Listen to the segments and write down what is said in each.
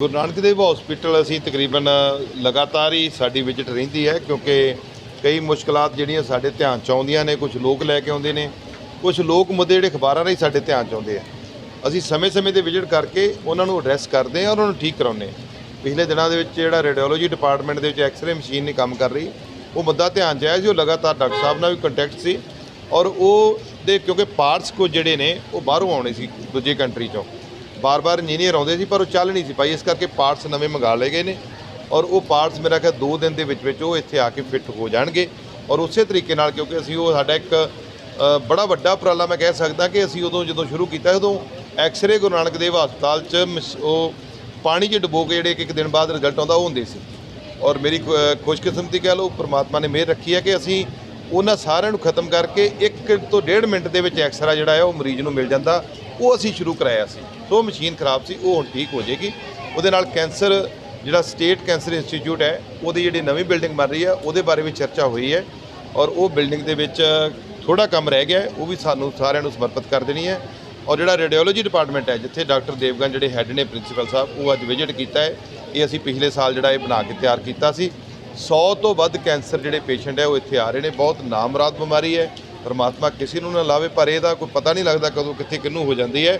Guru Nanak Dev hospital ਅਸੀਂ ਤਕਰੀਬਨ ਲਗਾਤਾਰ ਹੀ ਸਾਡੀ ਵਿਜ਼ਿਟ ਰਹਿੰਦੀ ਹੈ ਕਿਉਂਕਿ ਕਈ ਮੁਸ਼ਕਲਾਂ ਜਿਹੜੀਆਂ ਸਾਡੇ ਧਿਆਨ 'ਚ ਆਉਂਦੀਆਂ ਨੇ, ਕੁਝ ਲੋਕ ਲੈ ਕੇ ਆਉਂਦੇ ਨੇ, ਕੁਝ ਲੋਕ ਮੁੱਦੇ ਜਿਹੜੇ ਅਖਬਾਰਾਂ ਰਾਹੀਂ ਸਾਡੇ ਧਿਆਨ 'ਚ ਆਉਂਦੇ ਆ। ਅਸੀਂ ਸਮੇਂ-ਸਮੇਂ 'ਤੇ ਵਿਜ਼ਿਟ ਕਰਕੇ ਉਹਨਾਂ ਨੂੰ ਐਡਰੈਸ ਕਰਦੇ ਹਾਂ ਔਰ ਉਹਨਾਂ ਨੂੰ ਠੀਕ ਕਰਾਉਂਦੇ ਹਾਂ। ਪਿਛਲੇ ਦਿਨਾਂ ਦੇ ਵਿੱਚ ਜਿਹੜਾ ਰੇਡੀਓਲੋਜੀ ਡਿਪਾਰਟਮੈਂਟ ਦੇ ਵਿੱਚ ਐਕਸਰੇ ਮਸ਼ੀਨ ਨਹੀਂ ਕੰਮ ਕਰ ਰਹੀ, ਉਹ ਮੁੱਦਾ ਧਿਆਨ 'ਚ ਆਇਆ ਸੀ। ਉਹ ਲਗਾਤਾਰ ਡਾਕਟਰ ਸਾਹਿਬ ਨਾਲ ਵੀ ਕੰਟੈਕਟ ਸੀ ਔਰ ਉਹ ਦੇ ਕਿਉਂਕਿ ਪਾਰਟਸ ਕੁਝ ਜਿਹੜੇ ਨੇ ਉਹ ਬਾਹਰੋਂ ਆਉਣੇ ਸੀ ਦੂਜੀ ਕੰਟਰੀ 'ਚੋਂ, ਬਾਰ-ਬਾਰ ਇੰਜੀਨੀਅਰ ਆਉਂਦੇ ਸੀ ਪਰ ਉਹ ਚੱਲ ਨਹੀਂ ਸੀ ਪਾਈ, ਇਸ ਕਰਕੇ ਪਾਰਟਸ ਨਵੇਂ ਮੰਗਾ ਲਏ ਗਏ ਨੇ ਔਰ ਉਹ ਪਾਰਟਸ ਮੇਰਾ ਖਿਆਲ 2 ਦਿਨ ਦੇ ਵਿੱਚ ਉਹ ਇੱਥੇ ਆ ਕੇ ਫਿੱਟ ਹੋ ਜਾਣਗੇ। ਔਰ ਉਸੇ ਤਰੀਕੇ ਨਾਲ ਕਿਉਂਕਿ ਅਸੀਂ ਉਹ ਸਾਡਾ ਇੱਕ ਬੜਾ ਵੱਡਾ ਉਪਰਾਲਾ ਮੈਂ ਕਹਿ ਸਕਦਾ ਕਿ ਅਸੀਂ ਜਦੋਂ ਸ਼ੁਰੂ ਕੀਤਾ ਉਦੋਂ ਐਕਸਰੇ ਗੁਰੂ ਨਾਨਕ ਦੇਵ ਹਸਪਤਾਲ 'ਚ ਉਹ ਪਾਣੀ 'ਚ ਡੁਬੋ ਕੇ ਜਿਹੜੇ ਇੱਕ ਦਿਨ ਬਾਅਦ ਰਿਜ਼ਲਟ ਆਉਂਦਾ ਉਹ ਹੁੰਦੇ ਸੀ। ਔਰ ਮੇਰੀ ਖੁਸ਼ਕਿਸਮਤੀ ਕਹਿ ਲਓ, ਪ੍ਰਮਾਤਮਾ ਨੇ ਮਿਹਰ ਰੱਖੀ ਹੈ ਕਿ ਅਸੀਂ ਉਹਨਾਂ ਸਾਰਿਆਂ ਨੂੰ ਖਤਮ ਕਰਕੇ 1 ਤੋਂ 1.5 ਮਿੰਟ ਦੇ ਵਿੱਚ ਐਕਸਰਾ ਜਿਹੜਾ ਹੈ ਉਹ ਮਰੀਜ਼ ਨੂੰ ਮਿਲ ਜਾਂਦਾ, ਉਹ ਅਸੀਂ ਸ਼ੁਰੂ ਕਰਾਇਆ ਸੀ। ਸੋ ਮਸ਼ੀਨ ਖਰਾਬ ਸੀ, ਉਹ ਹੁਣ ਠੀਕ ਹੋ ਜਾਏਗੀ। ਉਹਦੇ ਨਾਲ ਕੈਂਸਰ ਜਿਹੜਾ ਸਟੇਟ ਕੈਂਸਰ ਇੰਸਟੀਚਿਊਟ ਹੈ ਉਹਦੀ ਜਿਹੜੀ ਨਵੀਂ ਬਿਲਡਿੰਗ ਬਣ ਰਹੀ ਹੈ ਉਹਦੇ ਬਾਰੇ ਵੀ ਚਰਚਾ ਹੋਈ ਹੈ ਔਰ ਉਹ ਬਿਲਡਿੰਗ ਦੇ ਵਿੱਚ ਥੋੜਾ ਕੰਮ ਰਹਿ ਗਿਆ ਹੈ, ਉਹ ਵੀ ਸਾਨੂੰ ਸਾਰਿਆਂ ਨੂੰ ਸਮਰਪਿਤ ਕਰ ਦੇਣੀ ਹੈ। ਔਰ ਜਿਹੜਾ ਰੇਡੀਓਲੋਜੀ ਡਿਪਾਰਟਮੈਂਟ ਹੈ ਜਿੱਥੇ ਡਾਕਟਰ ਦੇਵਗਨ ਜਿਹੜੇ ਹੈੱਡ ਨੇ ਪ੍ਰਿੰਸੀਪਲ ਸਾਹਿਬ, ਉਹ ਅੱਜ ਵਿਜ਼ਿਟ ਕੀਤਾ ਹੈ। ਇਹ ਅਸੀਂ ਪਿਛਲੇ ਸਾਲ ਜਿਹੜਾ ਇਹ ਬਣਾ ਕੇ ਤਿਆਰ ਕੀਤਾ ਸੀ। 100 ਤੋਂ ਵੱਧ ਕੈਂਸਰ ਜਿਹੜੇ ਪੇਸ਼ੈਂਟ ਹੈ ਉਹ ਇੱਥੇ ਆ ਰਹੇ ਨੇ। ਬਹੁਤ ਨਾਮੁਰਾਦ ਬਿਮਾਰੀ ਹੈ, ਪਰਮਾਤਮਾ ਕਿਸੇ ਨੂੰ ਨਾ ਲਾਵੇ, ਪਰ ਇਹਦਾ ਕੋਈ ਪਤਾ ਨਹੀਂ ਲੱਗਦਾ ਕਦੋਂ ਕਿੱਥੇ ਕਿਹਨੂੰ ਹੋ ਜਾਂਦੀ ਹੈ।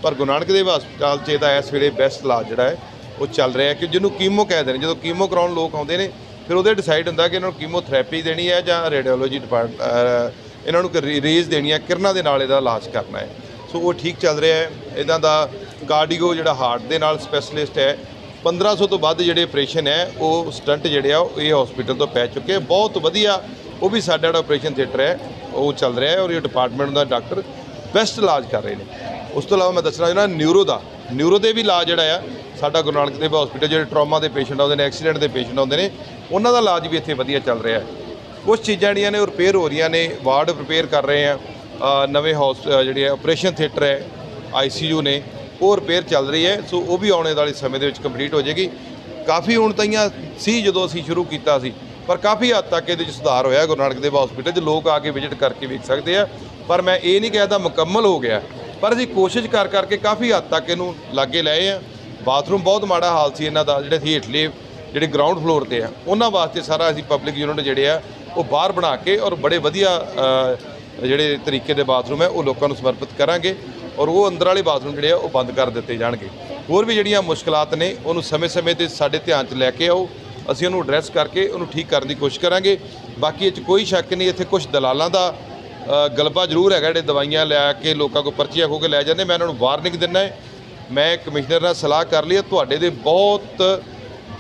ਪਰ ਗੁਰੂ ਨਾਨਕ ਦੇਵ ਹਸਪਤਾਲ 'ਚ ਇਹਦਾ ਇਸ ਵੇਲੇ ਬੈਸਟ ਇਲਾਜ ਜਿਹੜਾ ਹੈ ਉਹ ਚੱਲ ਰਿਹਾ ਕਿ ਜਿਹਨੂੰ ਕੀਮੋ ਕਹਿੰਦੇ ਨੇ। ਜਦੋਂ ਕੀਮੋ ਕਰਾਉਣ ਲੋਕ ਆਉਂਦੇ ਨੇ ਫਿਰ ਉਹਦੇ ਡਿਸਾਈਡ ਹੁੰਦਾ ਕਿ ਇਹਨਾਂ ਨੂੰ ਕੀਮੋਥੈਰੇਪੀ ਦੇਣੀ ਹੈ ਜਾਂ ਰੇਡੀਓਲੋਜੀ ਇਹਨਾਂ ਨੂੰ ਰੇਜ਼ ਦੇਣੀ ਹੈ, ਕਿਰਨਾਂ ਦੇ ਨਾਲ ਇਹਦਾ ਇਲਾਜ ਕਰਨਾ ਹੈ। ਸੋ ਉਹ ਠੀਕ ਚੱਲ ਰਿਹਾ ਹੈ। ਇਹਨਾਂ ਦਾ ਕਾਰਡੀਓ ਜਿਹੜਾ ਹਾਰਟ ਦੇ ਨਾਲ ਸਪੈਸ਼ਲਿਸਟ ਹੈ, 1500 ਤੋਂ ਵੱਧ ਜਿਹੜੇ ਆਪਰੇਸ਼ਨ ਹੈ ਉਹ ਸਟੰਟ ਜਿਹੜੇ ਆ ਉਹ ਇਹ ਹਸਪੀਟਲ ਤੋਂ ਪੈ ਚੁੱਕੇ। ਬਹੁਤ ਵਧੀਆ ਉਹ ਵੀ ਸਾਡਾ ਜਿਹੜਾ ਆਪਰੇਸ਼ਨ ਥੀਏਟਰ ਹੈ ਉਹ ਚੱਲ ਰਿਹਾ ਹੈ ਔਰ ਇਹ ਡਿਪਾਰਟਮੈਂਟ ਦਾ ਡਾਕਟਰ ਬੈਸਟ ਇਲਾਜ ਕਰ ਰਹੇ ਨੇ। ਉਸ ਤੋਂ ਇਲਾਵਾ ਮੈਂ ਦੱਸਣਾ ਚਾਹੁੰਦਾ ਨਿਊਰੋ ਦੇ ਵੀ ਇਲਾਜ ਜਿਹੜਾ ਆ ਸਾਡਾ ਗੁਰੂ ਨਾਨਕ ਦੇਵ ਹਸਪੀਟਲ, ਜਿਹੜੇ ਟਰਾਮਾ ਦੇ ਪੇਸ਼ੈਂਟ ਆਉਂਦੇ ਨੇ, ਐਕਸੀਡੈਂਟ ਦੇ ਪੇਸ਼ੈਂਟ ਆਉਂਦੇ ਨੇ, ਉਹਨਾਂ ਦਾ ਇਲਾਜ ਵੀ ਇੱਥੇ ਵਧੀਆ ਚੱਲ ਰਿਹਾ ਹੈ। ਕੁਛ ਚੀਜ਼ਾਂ ਜਿਹੜੀਆਂ ਨੇ ਉਹ ਰਿਪੇਅਰ ਹੋ ਰਹੀਆਂ ਨੇ, ਵਾਰਡ ਰਿਪੇਅਰ ਕਰ ਰਹੇ ਆ, ਨਵੇਂ ਜਿਹੜੇ ਆਪਰੇਸ਼ਨ ਥੀਏਟਰ ਹੈ, ICU ਨੇ, ਉਹ ਰਿਪੇਅਰ ਚੱਲ ਰਹੀ ਹੈ। ਸੋ ਉਹ ਵੀ ਆਉਣੇ ਵਾਲੇ ਸਮੇਂ ਦੇ ਵਿੱਚ ਕੰਪਲੀਟ ਹੋ ਜਾਏਗੀ। ਕਾਫੀ ਹੁਣ ਤਾਈਆਂ ਸੀ ਜਦੋਂ ਅਸੀਂ ਸ਼ੁਰੂ ਕੀਤਾ ਸੀ, ਪਰ ਕਾਫੀ ਹੱਦ ਤੱਕ ਇਹਦੇ 'ਚ ਸੁਧਾਰ ਹੋਇਆ। ਗੁਰੂ ਨਾਨਕ ਦੇਵ ਹਸਪੀਟਲ 'ਚ ਲੋਕ ਆ ਕੇ ਵਿਜ਼ਿਟ ਕਰਕੇ ਵੇਖ ਸਕਦੇ ਆ। ਪਰ ਮੈਂ ਇਹ ਨਹੀਂ ਕਹਿਦਾ ਮੁਕੰਮਲ ਹੋ ਗਿਆ, ਪਰ ਅਸੀਂ ਕੋਸ਼ਿਸ਼ ਕਰਕੇ ਕਾਫੀ ਹੱਦ ਤੱਕ ਇਹਨੂੰ ਲਾਗੇ ਲਏ ਆ। ਬਾਥਰੂਮ ਬਹੁਤ ਮਾੜਾ ਹਾਲ ਸੀ ਇਹਨਾਂ ਦਾ, ਜਿਹੜੇ ਹੇਠਲੇ ਜਿਹੜੇ ਗਰਾਊਂਡ ਫਲੋਰ 'ਤੇ ਆ ਉਹਨਾਂ ਵਾਸਤੇ ਸਾਰਾ ਅਸੀਂ ਪਬਲਿਕ ਯੂਨਿਟ ਜਿਹੜੇ ਆ ਉਹ ਬਾਹਰ ਬਣਾ ਕੇ ਔਰ ਬੜੇ ਵਧੀਆ ਜਿਹੜੇ ਤਰੀਕੇ ਦੇ ਬਾਥਰੂਮ ਹੈ ਉਹ ਲੋਕਾਂ ਨੂੰ ਸਮਰਪਿਤ ਕਰਾਂਗੇ ਔਰ ਉਹ ਅੰਦਰ ਵਾਲੇ ਬਾਥਰੂਮ ਜਿਹੜੇ ਆ ਉਹ ਬੰਦ ਕਰ ਦਿੱਤੇ ਜਾਣਗੇ। ਹੋਰ ਵੀ ਜਿਹੜੀਆਂ ਮੁਸ਼ਕਲਾਤ ਨੇ ਉਹਨੂੰ ਸਮੇਂ-ਸਮੇਂ 'ਤੇ ਸਾਡੇ ਧਿਆਨ 'ਚ ਲੈ ਕੇ ਆਓ, ਅਸੀਂ ਉਹਨੂੰ ਐਡਰੈਸ ਕਰਕੇ ਉਹਨੂੰ ਠੀਕ ਕਰਨ ਦੀ ਕੋਸ਼ਿਸ਼ ਕਰਾਂਗੇ। ਬਾਕੀ ਇਹ 'ਚ ਕੋਈ ਸ਼ੱਕ ਨਹੀਂ, ਇੱਥੇ ਕੁਝ ਦਲਾਲਾਂ ਦਾ ਗਲਬਾ ਜ਼ਰੂਰ ਹੈਗਾ, ਜਿਹੜੇ ਦਵਾਈਆਂ ਲਿਆ ਕੇ ਲੋਕਾਂ ਕੋਲ ਪਰਚੀਆਂ ਖੋਹ ਕੇ ਲੈ ਜਾਂਦੇ। ਮੈਂ ਇਹਨਾਂ ਨੂੰ ਵਾਰਨਿੰਗ ਦਿੰਦਾ ਹੈ। ਮੈਂ ਕਮਿਸ਼ਨਰ ਨਾਲ ਸਲਾਹ ਕਰ ਲਈ ਹੈ, ਤੁਹਾਡੇ ਦੇ ਬਹੁਤ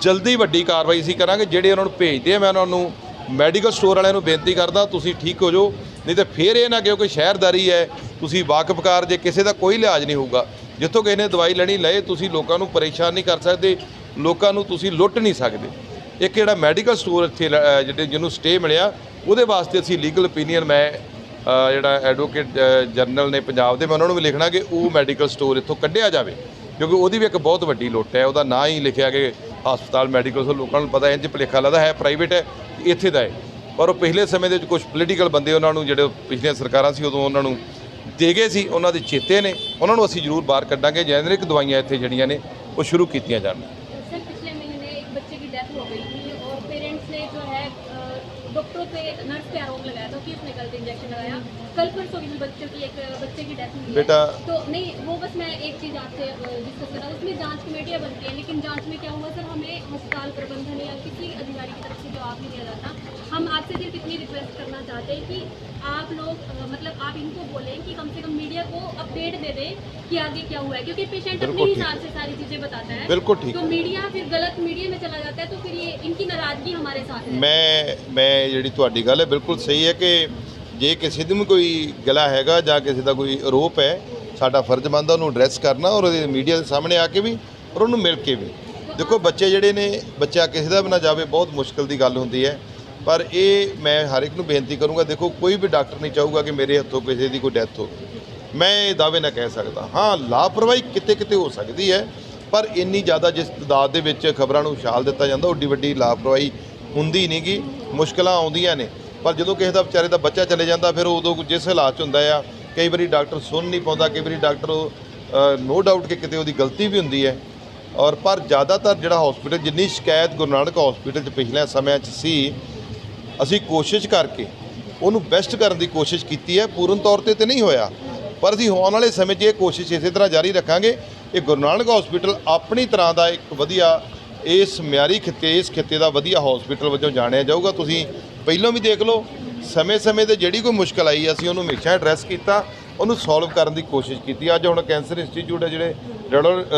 ਜਲਦੀ ਵੱਡੀ ਕਾਰਵਾਈ ਅਸੀਂ ਕਰਾਂਗੇ। ਜਿਹੜੇ ਉਹਨਾਂ ਨੂੰ ਭੇਜਦੇ ਆ ਮੈਂ ਉਹਨਾਂ ਨੂੰ ਮੈਡੀਕਲ ਸਟੋਰ ਵਾਲਿਆਂ ਨੂੰ ਬੇਨਤੀ ਕਰਦਾ ਤੁਸੀਂ ਠੀਕ ਹੋ ਜਾਓ, ਨਹੀਂ ਤਾਂ ਫਿਰ ਇਹ ਨਾ ਕਿਉਂਕਿ ਸ਼ਹਿਰਦਾਰੀ ਹੈ, ਤੁਸੀਂ ਵਾਕਫਕਾਰ ਜੇ ਕਿਸੇ ਦਾ ਕੋਈ ਲਿਹਾਜ਼ ਨਹੀਂ ਹੋਊਗਾ। ਜਿੱਥੋਂ ਕਿਸੇ ਨੇ ਦਵਾਈ ਲੈਣੀ ਲਏ, ਤੁਸੀਂ ਲੋਕਾਂ ਨੂੰ ਪਰੇਸ਼ਾਨ ਨਹੀਂ ਕਰ ਸਕਦੇ, ਲੋਕਾਂ ਨੂੰ ਤੁਸੀਂ ਲੁੱਟ ਨਹੀਂ ਸਕਦੇ। ਇੱਕ ਜਿਹੜਾ ਮੈਡੀਕਲ ਸਟੋਰ ਇੱਥੇ ਜਿਹਨੂੰ ਸਟੇ ਮਿਲਿਆ ਉਹਦੇ ਵਾਸਤੇ ਅਸੀਂ ਲੀਗਲ ਓਪੀਨੀਅਨ ਮੈਂ ਜਿਹੜਾ ਐਡਵੋਕੇਟ ਜਨਰਲ ਨੇ ਪੰਜਾਬ ਦੇ, ਮੈਂ ਉਹਨਾਂ ਨੂੰ ਵੀ ਲਿਖਣਾ ਕਿ ਉਹ ਮੈਡੀਕਲ ਸਟੋਰ ਇੱਥੋਂ ਕੱਢਿਆ ਜਾਵੇ ਕਿਉਂਕਿ ਉਹਦੀ ਵੀ ਇੱਕ ਬਹੁਤ ਵੱਡੀ ਲੁੱਟ ਹੈ। ਉਹਦਾ ਨਾਂ ਹੀ ਲਿਖਿਆ ਕਿ ਹਸਪਤਾਲ ਮੈਡੀਕਲ ਸਟੋਰ, ਲੋਕਾਂ ਨੂੰ ਪਤਾ ਇੰਝ ਭੁਲੇਖਾ ਲੱਗਦਾ ਹੈ ਪ੍ਰਾਈਵੇਟ ਹੈ, ਇੱਥੇ ਦਾ ਹੈ। ਪਰ ਉਹ ਪਿਛਲੇ ਸਮੇਂ ਦੇ ਵਿੱਚ ਕੁਝ ਪੋਲੀਟੀਕਲ ਬੰਦੇ ਉਹਨਾਂ ਨੂੰ ਜਿਹੜੇ ਪਿਛਲੀਆਂ ਸਰਕਾਰਾਂ ਸੀ ਉਦੋਂ ਉਹਨਾਂ ਨੂੰ ਦੇ ਗਏ ਸੀ, ਉਹਨਾਂ ਦੇ ਚੇਤੇ ਨੇ, ਉਹਨਾਂ ਨੂੰ ਅਸੀਂ ਜ਼ਰੂਰ ਬਾਹਰ ਕੱਢਾਂਗੇ। ਜੈਨਰਿਕ ਦਵਾਈਆਂ ਇੱਥੇ ਜਿਹੜੀਆਂ ਨੇ ਉਹ ਸ਼ੁਰੂ ਕੀਤੀਆਂ ਜਾਣ। डॉक्टरों पे नर्स पे आरोप लगाया था कि उसने गलत इंजेक्शन लगाया। कल परसों भी बच्चे की डेथ हुई बेटा तो नहीं, वो बस मैं एक चीज़ आपसे डिस्कस कर रहा हूँ। उसमें जांच कमेटियाँ बनती हैं, लेकिन जांच में क्या हुआ सर, हमें अस्पताल प्रबंधन या किसी अधिकारी की तरफ से जवाब नहीं दिया जाता। हम आपसे सिर्फ इतनी रिक्वेस्ट करना चाहते हैं कि आप लोग मतलब आप इनको बोलें कि कम से कम मीडिया को अपडेट दे दें कि आगे क्या हुआ है, क्योंकि पेशेंट अपने हिसाब से सारी चीज़ें बताता है। बिल्कुल ठीक। तो मीडिया फिर गलत मीडिया में चला जाता है, तो फिर ये इनकी नाराज़गी हमारे साथ है। मैं ਜਿਹੜੀ ਤੁਹਾਡੀ ਗੱਲ ਹੈ ਬਿਲਕੁਲ ਸਹੀ ਹੈ ਕਿ ਜੇ ਕਿਸੇ ਨੂੰ ਕੋਈ ਗਲਾ ਹੈਗਾ ਜਾਂ ਕਿਸੇ ਦਾ ਕੋਈ ਆਰੋਪ ਹੈ, ਸਾਡਾ ਫਰਜ਼ ਬਣਦਾ ਉਹਨੂੰ ਐਡਰੈਸ ਕਰਨਾ ਔਰ ਉਹਦੇ ਮੀਡੀਆ ਦੇ ਸਾਹਮਣੇ ਆ ਕੇ ਵੀ ਔਰ ਉਹਨੂੰ ਮਿਲ ਕੇ ਵੀ। ਦੇਖੋ ਬੱਚੇ ਜਿਹੜੇ ਨੇ, ਬੱਚਾ ਕਿਸੇ ਦਾ ਵੀ ਨਾ ਜਾਵੇ, ਬਹੁਤ ਮੁਸ਼ਕਿਲ ਦੀ ਗੱਲ ਹੁੰਦੀ ਹੈ। ਪਰ ਇਹ ਮੈਂ ਹਰ ਇੱਕ ਨੂੰ ਬੇਨਤੀ ਕਰੂੰਗਾ, ਦੇਖੋ ਕੋਈ ਵੀ ਡਾਕਟਰ ਨਹੀਂ ਚਾਹੂਗਾ ਕਿ ਮੇਰੇ ਹੱਥੋਂ ਕਿਸੇ ਦੀ ਕੋਈ ਡੈਥ ਹੋਵੇ। ਮੈਂ ਇਹ ਦਾਅਵੇ ਨਾਲ ਕਹਿ ਸਕਦਾ ਹਾਂ, ਲਾਪਰਵਾਹੀ ਕਿਤੇ ਕਿਤੇ ਹੋ ਸਕਦੀ ਹੈ, ਪਰ ਇੰਨੀ ਜ਼ਿਆਦਾ ਜਿਸ ਤਾਦਾਦ ਦੇ ਵਿੱਚ ਖਬਰਾਂ ਨੂੰ ਉਛਾਲ ਦਿੱਤਾ ਜਾਂਦਾ ਓਡੀ ਵੱਡੀ ਲਾਪਰਵਾਹੀ ਹੁੰਦੀ ਨਹੀਂ ਗੀ। ਮੁਸ਼ਕਲਾਂ ਆਉਂਦੀਆਂ ਨੇ, ਪਰ ਜਦੋਂ ਕਿਸੇ ਦਾ ਵਿਚਾਰੇ ਦਾ ਬੱਚਾ ਚਲੇ ਜਾਂਦਾ ਫਿਰ ਉਦੋਂ ਜਿਸ ਹਾਲਾਤ 'ਚ ਹੁੰਦਾ ਆ, ਕਈ ਵਾਰੀ ਡਾਕਟਰ ਸੁਣ ਨਹੀਂ ਪਾਉਂਦਾ, ਕਈ ਵਾਰੀ ਡਾਕਟਰ ਨੋ ਡਾਊਟ ਕਿ ਕਿਤੇ ਉਹਦੀ ਗਲਤੀ ਵੀ ਹੁੰਦੀ ਹੈ। ਔਰ ਪਰ ਜ਼ਿਆਦਾਤਰ ਜਿਹੜਾ ਹਸਪੀਟਲ ਜਿੰਨੀ ਸ਼ਿਕਾਇਤ ਗੁਰੂ ਨਾਨਕ ਹਸਪੀਟਲ 'ਚ ਪਿਛਲੇ ਸਮਿਆਂ 'ਚ ਸੀ, ਅਸੀਂ ਕੋਸ਼ਿਸ਼ ਕਰਕੇ ਉਹਨੂੰ ਬੈਸਟ ਕਰਨ ਦੀ ਕੋਸ਼ਿਸ਼ ਕੀਤੀ ਹੈ। ਪੂਰਨ ਤੌਰ ਤੇ ਨਹੀਂ ਹੋਇਆ, ਪਰ ਅਸੀਂ ਆਉਣ ਵਾਲੇ ਸਮੇਂ 'ਚ ਇਹ ਕੋਸ਼ਿਸ਼ ਇਸੇ ਤਰ੍ਹਾਂ ਜਾਰੀ ਰੱਖਾਂਗੇ। ਇਹ ਗੁਰੂ ਨਾਨਕ ਹਸਪੀਟਲ ਆਪਣੀ ਤਰ੍ਹਾਂ ਦਾ ਇੱਕ ਵਧੀਆ ਇਸ ਮਿਆਰੀ ਖਿੱਤੇ ਇਸ ਖਿੱਤੇ ਦਾ ਵਧੀਆ ਹਸਪੀਟਲ ਵਜੋਂ ਜਾਣਿਆ ਜਾਊਗਾ। ਤੁਸੀਂ ਪਹਿਲਾਂ ਵੀ ਦੇਖ ਲਓ, ਸਮੇਂ-ਸਮੇਂ ਤੇ ਜਿਹੜੀ ਕੋਈ ਮੁਸ਼ਕਲ ਆਈ ਅਸੀਂ ਉਹਨੂੰ ਹਮੇਸ਼ਾ ਐਡਰੈਸ ਕੀਤਾ, ਉਹਨੂੰ ਸੋਲਵ ਕਰਨ ਦੀ ਕੋਸ਼ਿਸ਼ ਕੀਤੀ। ਅੱਜ ਹੁਣ ਕੈਂਸਰ ਇੰਸਟੀਚਿਊਟ ਹੈ, ਜਿਹੜੇ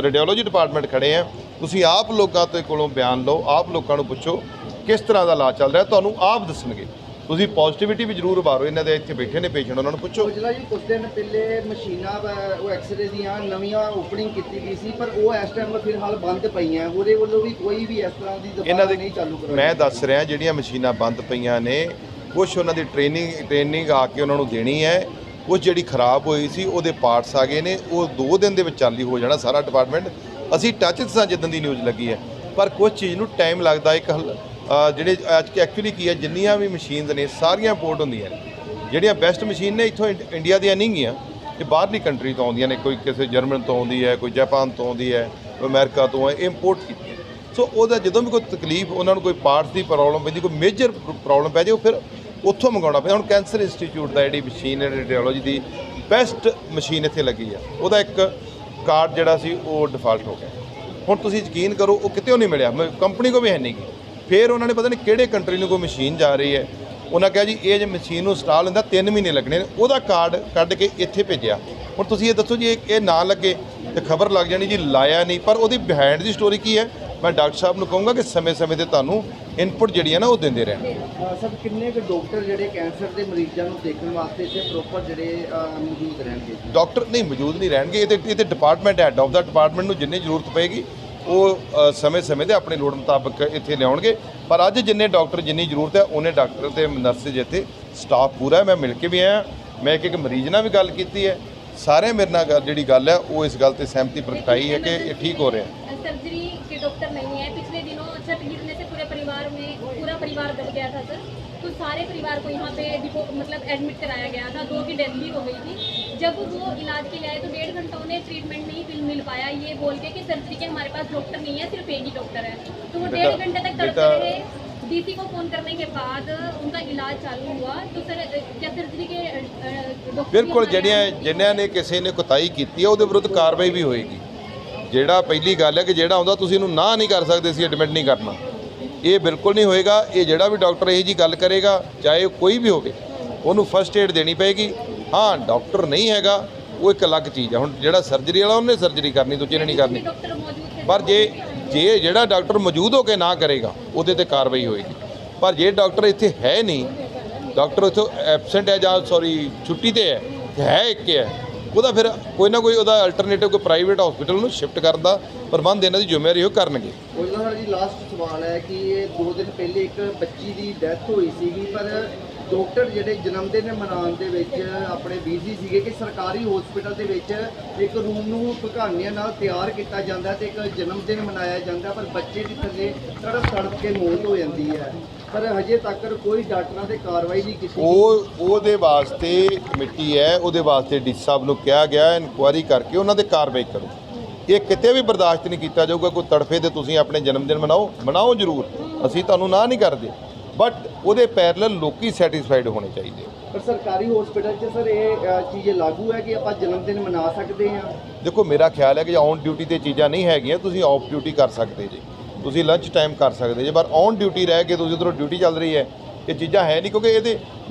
ਰੇਡੀਓਲੋਜੀ ਡਿਪਾਰਟਮੈਂਟ ਖੜੇ ਆ, ਤੁਸੀਂ ਆਪ ਲੋਕਾਂ ਦੇ ਕੋਲੋਂ ਬਿਆਨ ਲਓ, ਆਪ ਲੋਕਾਂ ਨੂੰ ਪੁੱਛੋ ਕਿਸ ਤਰ੍ਹਾਂ ਦਾ ਇਲਾਜ ਚੱਲ ਰਿਹਾ, ਤੁਹਾਨੂੰ ਆਪ ਦੱਸਣਗੇ। ਤੁਸੀਂ ਪੋਜ਼ਿਟਿਵਿਟੀ ਵੀ ਜ਼ਰੂਰ ਉਭਾਰੋ। ਇਹਨਾਂ ਦੇ ਇੱਥੇ ਬੈਠੇ ਨੇ ਪੇਸ਼ੈਂਟ, ਉਹਨਾਂ ਨੂੰ ਪੁੱਛੋ। ਉਜਲਾ ਜੀ ਕੁਝ ਦਿਨ ਪਹਿਲੇ ਮਸ਼ੀਨਾਂ ਉਹ ਐਕਸਰੇ ਦੀਆਂ ਨਵੀਆਂ ਓਪਨਿੰਗ ਕੀਤੀ ਗਈ ਸੀ, ਪਰ ਉਹ ਇਸ ਟਾਈਮ ਫਿਲਹਾਲ ਬੰਦ ਪਈਆਂ। ਉਹਦੇ ਵੱਲੋਂ ਵੀ ਕੋਈ ਵੀ ਇਸ ਤਰ੍ਹਾਂ ਦੀ ਇਹਨਾਂ ਦੁਬਾਰਾ ਦੇ ਨਹੀਂ ਚਾਲੂ ਕਰਵਾਈ। ਮੈਂ ਦੱਸ ਰਿਹਾ ਜਿਹੜੀਆਂ ਮਸ਼ੀਨਾਂ ਬੰਦ ਪਈਆਂ ਨੇ, ਕੁਛ ਉਹਨਾਂ ਦੀ ਟ੍ਰੇਨਿੰਗ ਆ ਕੇ ਉਹਨਾਂ ਨੂੰ ਦੇਣੀ ਹੈ। ਕੁਛ ਜਿਹੜੀ ਖਰਾਬ ਹੋਈ ਸੀ ਉਹਦੇ ਪਾਰਟਸ ਆ ਗਏ ਨੇ, ਉਹ 2 ਦਿਨ ਦੇ ਵਿੱਚ ਚਾਲੂ ਹੋ ਜਾਣਾ ਸਾਰਾ ਡਿਪਾਰਟਮੈਂਟ। ਅਸੀਂ ਟੱਚ 'ਚ ਸਾਂ ਜਿੱਦਣ ਦੀ ਨਿਊਜ਼ ਲੱਗੀ ਹੈ, ਪਰ ਕੁਛ ਚੀਜ਼ ਨੂੰ ਟਾਈਮ ਲੱਗਦਾ। ਇੱਕ ਜਿਹੜੇ ਅੱਜ ਐਕਚੁਅਲੀ ਕੀ ਹੈ, ਜਿੰਨੀਆਂ ਵੀ ਮਸ਼ੀਨਸ ਨੇ ਸਾਰੀਆਂ ਇੰਪੋਰਟ ਹੁੰਦੀਆਂ ਨੇ। ਜਿਹੜੀਆਂ ਬੈਸਟ ਮਸ਼ੀਨ ਨੇ ਇੱਥੋਂ ਇੰਡੀਆ ਦੀਆਂ ਨਹੀਂ ਗੀਆਂ, ਇਹ ਬਾਹਰਲੀ ਕੰਟਰੀ ਤੋਂ ਆਉਂਦੀਆਂ ਨੇ। ਕੋਈ ਕਿਸੇ ਜਰਮਨ ਤੋਂ ਆਉਂਦੀ ਹੈ, ਕੋਈ ਜਾਪਾਨ ਤੋਂ ਆਉਂਦੀ ਹੈ, ਕੋਈ ਅਮਰੀਕਾ ਤੋਂ ਹੈ, ਇੰਪੋਰਟ ਕੀਤੀ। ਸੋ ਉਹਦਾ ਜਦੋਂ ਵੀ ਕੋਈ ਤਕਲੀਫ, ਉਹਨਾਂ ਨੂੰ ਕੋਈ ਪਾਰਟਸ ਦੀ ਪ੍ਰੋਬਲਮ ਪੈਂਦੀ, ਕੋਈ ਮੇਜਰ ਪ੍ਰੋਬਲਮ ਪੈ ਜਾਏ, ਉਹ ਫਿਰ ਉੱਥੋਂ ਮੰਗਾਉਣਾ ਪੈਂਦਾ। ਹੁਣ ਕੈਂਸਰ ਇੰਸਟੀਚਿਊਟ ਦਾ ਜਿਹੜੀ ਮਸ਼ੀਨ ਹੈ, ਰੇਡੀਓਲੋਜੀ ਦੀ ਬੈਸਟ ਮਸ਼ੀਨ ਇੱਥੇ ਲੱਗੀ ਆ, ਉਹਦਾ ਇੱਕ ਕਾਰਡ ਜਿਹੜਾ ਸੀ ਉਹ ਡਿਫਾਲਟ ਹੋ ਗਿਆ। ਹੁਣ ਤੁਸੀਂ ਯਕੀਨ ਕਰੋ, ਉਹ ਕਿਤੇ ਨਹੀਂ ਮਿਲਿਆ, ਕੰਪਨੀ ਕੋ ਵੀ ਹੈ ਨਹੀਂ ਗੀ। ਫਿਰ ਉਹਨਾਂ ਨੇ ਪਤਾ ਨਹੀਂ ਕਿਹੜੇ ਕੰਟਰੀ ਨੂੰ ਕੋਈ ਮਸ਼ੀਨ ਜਾ ਰਹੀ ਹੈ, ਉਹਨਾਂ ਕਿਹਾ ਜੀ ਇਹ ਜੇ ਮਸ਼ੀਨ ਨੂੰ ਇੰਸਟਾਲ ਹੁੰਦਾ 3 ਮਹੀਨੇ ਲੱਗਣੇ ਨੇ। ਉਹਦਾ ਕਾਰਡ ਕੱਢ ਕੇ ਇੱਥੇ ਭੇਜਿਆ। ਹੁਣ ਤੁਸੀਂ ਇਹ ਦੱਸੋ ਜੀ, ਇਹ ਨਾ ਲੱਗੇ ਤੇ ਖਬਰ ਲੱਗ ਜਾਣੀ ਜੀ ਲਾਇਆ ਨਹੀਂ। ਪਰ ਉਹਦੀ ਬਿਹਾਈਂਡ ਦੀ ਸਟੋਰੀ ਕੀ ਹੈ, ਮੈਂ ਡਾਕਟਰ ਸਾਹਿਬ ਨੂੰ ਕਹੂੰਗਾ ਕਿ ਸਮੇਂ-ਸਮੇਂ ਤੇ ਤੁਹਾਨੂੰ ਇਨਪੁਟ ਜਿਹੜੀ ਹੈ ਨਾ ਉਹ ਦਿੰਦੇ ਰਹਿਣ। ਸਰ ਕਿੰਨੇ ਕੁ ਡਾਕਟਰ ਜਿਹੜੇ ਕੈਂਸਰ ਦੇ ਮਰੀਜ਼ਾਂ ਨੂੰ ਦੇਖਣ ਵਾਸਤੇ ਇੱਥੇ ਪ੍ਰੋਪਰ ਜਿਹੜੇ ਮੌਜੂਦ ਰਹਿਣਗੇ? ਡਾਕਟਰ ਨਹੀਂ ਮੌਜੂਦ ਨਹੀਂ ਰਹਿਣਗੇ। ਇਹ ਤੇ department head of the department ਨੂੰ ਜਿੰਨੀ ਜ਼ਰੂਰਤ ਪਏਗੀ ਉਹ ਸਮੇਂ-ਸਮੇਂ ਤੇ ਆਪਣੀ ਲੋੜ ਮੁਤਾਬਕ ਇੱਥੇ ਲਿਆਉਣਗੇ। ਪਰ ਅੱਜ ਜਿੰਨੇ ਡਾਕਟਰ ਜਿੰਨੀ ਜ਼ਰੂਰਤ ਹੈ ਉਹਨੇ ਡਾਕਟਰ ਤੇ ਨਰਸਿਸ ਇੱਥੇ ਸਟਾਫ ਪੂਰਾ ਹੈ। ਮੈਂ ਮਿਲ ਕੇ ਵੀ ਆਇਆ, ਮੈਂ ਇੱਕ ਮਰੀਜ਼ ਨਾਲ ਵੀ ਗੱਲ ਕੀਤੀ ਹੈ। ਸਾਰੇ ਮੇਰੇ ਨਾਲ ਜਿਹੜੀ ਗੱਲ ਹੈ ਉਹ ਇਸ ਗੱਲ ਤੇ ਸਹਿਮਤੀ ਪ੍ਰਗਟਾਈ है कि ये ठीक हो रहे हैं। सर्जरी के डॉक्टर नहीं है। पिछले दिनों छत गिरने से पूरा परिवार दब गया था सर, तो सारे परिवार को यहाँ पे मतलब एडमिट कराया गया था। 2 की डेथ भी हो गई थी। जब वो इलाज के लिए आए तो 1.5 घंटा उन्हें ट्रीटमेंट नहीं मिल पाया, ये बोल के सर्जरी के हमारे पास डॉक्टर नहीं है, सिर्फ एक ही डॉक्टर है। तो वो 1.5 घंटे तक तड़पते रहे। डीसी को फोन करने के बाद उनका इलाज चालू हुआ। तो सर क्या सर्जरी के डॉक्टर बिल्कुल जिन्होंने ने किसी ने कोताही की है ਉਹਦੇ ਵਿਰੁੱਧ ਕਾਰਵਾਈ ਵੀ ਹੋਏਗੀ। ਜਿਹੜਾ ਪਹਿਲੀ ਗੱਲ ਹੈ ਕਿ ਜਿਹੜਾ ਆਉਂਦਾ ਤੁਸੀਂ ਇਹਨੂੰ ਨਾ ਨਹੀਂ ਕਰ ਸਕਦੇ, ਅਸੀਂ ਐਡਮਿਟ ਨਹੀਂ ਕਰਨਾ, ਇਹ ਬਿਲਕੁਲ ਨਹੀਂ ਹੋਏਗਾ। ਇਹ ਜਿਹੜਾ ਵੀ ਡਾਕਟਰ ਇਹ ਜੀ ਗੱਲ ਕਰੇਗਾ, ਚਾਹੇ ਕੋਈ ਵੀ ਹੋਵੇ, ਉਹਨੂੰ ਫਸਟ ਏਡ ਦੇਣੀ ਪਏਗੀ। ਹਾਂ ਡਾਕਟਰ ਨਹੀਂ ਹੈਗਾ ਉਹ ਇੱਕ ਅਲੱਗ ਚੀਜ਼ ਹੈ। ਹੁਣ ਜਿਹੜਾ ਸਰਜਰੀ ਵਾਲਾ ਉਹਨੇ ਸਰਜਰੀ ਕਰਨੀ, ਦੂਜੇ ਨੇ ਨਹੀਂ ਕਰਨੀ। ਪਰ ਜੇ ਜਿਹੜਾ ਡਾਕਟਰ ਮੌਜੂਦ ਹੋ ਕੇ ਨਾ ਕਰੇਗਾ ਉਹਦੇ ਤੇ ਕਾਰਵਾਈ ਹੋਏਗੀ। ਪਰ ਜੇ ਡਾਕਟਰ ਇੱਥੇ ਹੈ ਨਹੀਂ, ਡਾਕਟਰ ਇੱਥੋਂ ਐਬਸੈਂਟ ਹੈ ਜਾਂ ਛੁੱਟੀ ਤੇ ਹੈ ਇੱਕ ਹੈ, ਉਹਦਾ ਫਿਰ ਕੋਈ ਨਾ ਕੋਈ ਉਹਦਾ ਅਲਟਰਨੇਟਿਵ ਕੋਈ ਪ੍ਰਾਈਵੇਟ ਹਸਪੀਟਲ ਨੂੰ ਸ਼ਿਫਟ ਕਰਨ ਦਾ ਪ੍ਰਬੰਧ ਇਹਨਾਂ ਦੀ ਜ਼ਿੰਮੇਵਾਰੀ ਉਹ ਕਰਨਗੇ। ਉਹਨਾਂ ਦਾ ਜੀ ਲਾਸਟ ਸਵਾਲ ਹੈ ਕਿ ਇਹ 2 ਦਿਨ ਪਹਿਲੇ ਇੱਕ ਬੱਚੀ ਦੀ ਡੈਥ ਹੋਈ ਸੀਗੀ, ਪਰ ਡਾਕਟਰ ਜਿਹੜੇ ਜਨਮ ਦਿਨ ਮਨਾਉਣ ਦੇ ਵਿੱਚ ਆਪਣੇ ਬਿਜ਼ੀ ਸੀਗੇ ਕਿ ਸਰਕਾਰੀ ਹਸਪੀਟਲ ਦੇ ਵਿੱਚ ਇੱਕ ਰੂਮ ਨੂੰ ਬਹਾਨਿਆਂ ਨਾਲ ਤਿਆਰ ਕੀਤਾ ਜਾਂਦਾ ਤੇ ਇੱਕ ਜਨਮ ਦਿਨ ਮਨਾਇਆ ਜਾਂਦਾ, ਪਰ ਬੱਚੇ ਦੀ ਥੱਲੇ ਤੜਪ ਕੇ ਮੌਤ ਹੋ ਜਾਂਦੀ ਹੈ। ਪਰ ਹਜੇ ਤੱਕ ਕੋਈ ਡਾਕਟਰਾਂ ਤੇ ਕਾਰਵਾਈ ਨਹੀਂ ਕੀਤੀ। ਉਹਦੇ ਵਾਸਤੇ ਕਮੇਟੀ ਹੈ, ਉਹਦੇ ਵਾਸਤੇ ਡੀ ਸਾਹਿਬ ਨੂੰ ਕਿਹਾ ਗਿਆ ਇਨਕੁਆਇਰੀ ਕਰਕੇ ਉਹਨਾਂ ਤੇ ਕਾਰਵਾਈ ਕਰੋ। ਇਹ ਕਿਤੇ ਵੀ ਬਰਦਾਸ਼ਤ ਨਹੀਂ ਕੀਤਾ ਜਾਊਗਾ। ਕੋਈ ਤੜਫੇ ਤੇ ਤੁਸੀਂ ਆਪਣੇ ਜਨਮ ਦਿਨ ਮਨਾਓ ਜ਼ਰੂਰ, ਅਸੀਂ ਤੁਹਾਨੂੰ ਨਾ ਨਹੀਂ ਕਰਦੇ, ਬਟ ਉਹਦੇ ਪੈਰਲਲ ਲੋਕੀ ਸੈਟੀਸਫਾਈਡ ਹੋਣੇ ਚਾਹੀਦੇ। ਪਰ ਸਰਕਾਰੀ ਹਸਪੀਟਲ 'ਚ ਸਰ ਇਹ ਚੀਜ਼ ਲਾਗੂ ਹੈ ਕਿ ਆਪਾਂ ਜਨਮ ਦਿਨ ਮਨਾ ਸਕਦੇ ਹਾਂ? ਦੇਖੋ ਮੇਰਾ ਖਿਆਲ ਹੈ ਕਿ ਔਨ ਡਿਊਟੀ ਤੇ ਚੀਜ਼ਾਂ ਨਹੀਂ ਹੈਗੀਆਂ, ਤੁਸੀਂ ਆਫ ਡਿਊਟੀ ਕਰ ਸਕਦੇ ਜੀ, ਤੁਸੀਂ ਲੰਚ ਟਾਈਮ ਕਰ ਸਕਦੇ ਜੇ, ਪਰ ਔਨ ਡਿਊਟੀ ਰਹਿ ਕੇ ਤੁਸੀਂ ਉੱਧਰੋਂ ਡਿਊਟੀ ਚੱਲ ਰਹੀ ਹੈ, ਇਹ ਚੀਜ਼ਾਂ ਹੈ ਨਹੀਂ। ਕਿਉਂਕਿ ਇਹਦੇ